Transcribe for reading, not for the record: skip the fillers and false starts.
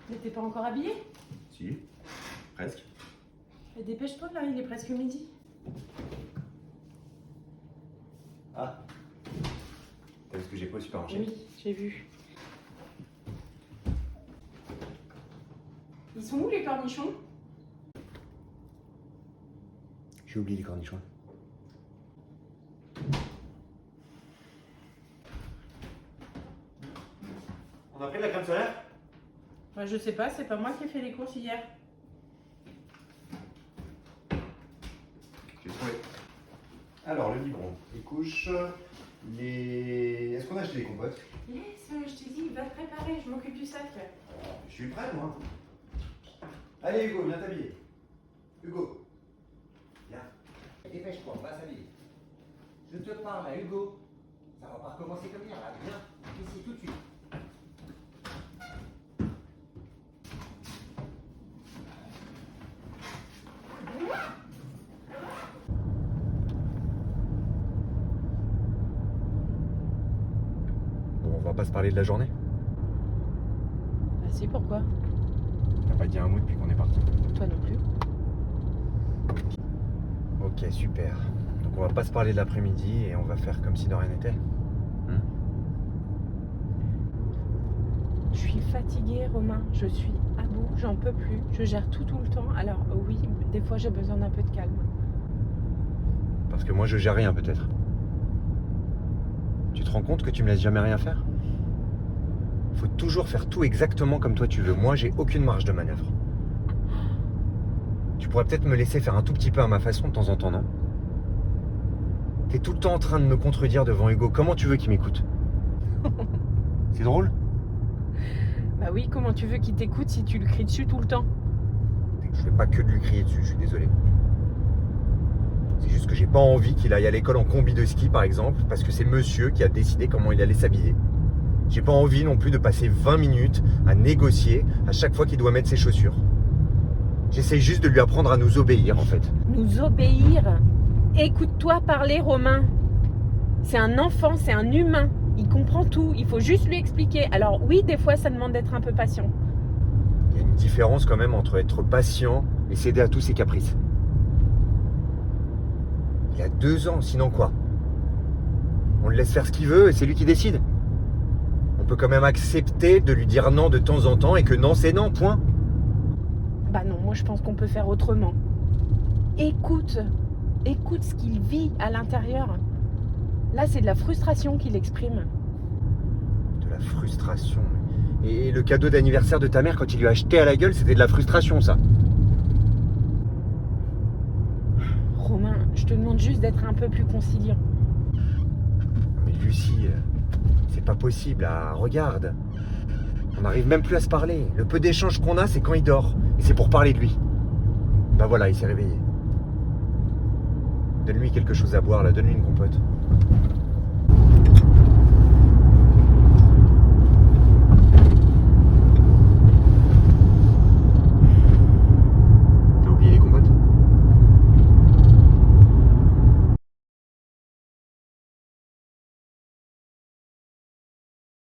Mais t'es pas encore habillé? Si, presque. Mais dépêche-toi là, il est presque midi. Ah. T'as vu ce que j'ai pris au supermarché? Oui, j'ai vu. Ils sont où les cornichons? J'ai oublié les cornichons. On a pris de la crème solaire? Bah, je sais pas, c'est pas moi qui ai fait les courses hier. J'ai trouvé. Alors, le biberon, les couches, les... Est-ce qu'on a acheté les compotes? Laisse, je t'ai dit, va te préparer, je m'occupe du sac. Je suis prêt, moi. Allez, Hugo, viens t'habiller. Hugo. Viens. Dépêche-toi, on va s'habiller. Je te parle à Hugo. Ça va pas recommencer comme hier, là. Viens, ici tout de suite. Bon, on va pas se parler de la journée? Bah si, pourquoi? T'as pas dit un mot depuis qu'on est parti. Toi non plus. Ok, super. Donc on va pas se parler de l'après-midi et on va faire comme si de rien n'était. Je suis fatiguée, Romain. Je suis à bout, j'en peux plus. Je gère tout le temps. Alors oui, des fois j'ai besoin d'un peu de calme. Parce que moi je gère rien peut-être. Tu te rends compte que tu me laisses jamais rien faire? Faut toujours faire tout exactement comme toi tu veux. Moi j'ai aucune marge de manœuvre. Tu pourrais peut-être me laisser faire un tout petit peu à ma façon de temps en temps, non? T'es tout le temps en train de me contredire devant Hugo. Comment tu veux qu'il m'écoute? C'est drôle? Bah oui, comment tu veux qu'il t'écoute si tu le cries dessus tout le temps? Je fais pas que de lui crier dessus, je suis désolé. C'est juste que j'ai pas envie qu'il aille à l'école en combi de ski par exemple, parce que c'est monsieur qui a décidé comment il allait s'habiller. J'ai pas envie non plus de passer 20 minutes à négocier à chaque fois qu'il doit mettre ses chaussures. J'essaye juste de lui apprendre à nous obéir en fait. Nous obéir? Écoute-toi parler, Romain. C'est un enfant, c'est un humain. Il comprend tout, il faut juste lui expliquer. Alors oui, des fois ça demande d'être un peu patient. Il y a une différence quand même entre être patient et céder à tous ses caprices. Il a 2 ans, sinon quoi? On le laisse faire ce qu'il veut et c'est lui qui décide. On peut quand même accepter de lui dire non de temps en temps et que non c'est non, point. Bah non, moi je pense qu'on peut faire autrement. Écoute ce qu'il vit à l'intérieur. Là, c'est de la frustration qu'il exprime. De la frustration. Et le cadeau d'anniversaire de ta mère quand il lui a acheté à la gueule, c'était de la frustration ça. Romain, je te demande juste d'être un peu plus conciliant. Mais Lucie, c'est pas possible, ah, regarde. On n'arrive même plus à se parler. Le peu d'échanges qu'on a, c'est quand il dort. Et c'est pour parler de lui. Bah voilà, il s'est réveillé. Donne-lui quelque chose à boire là, donne-lui une compote.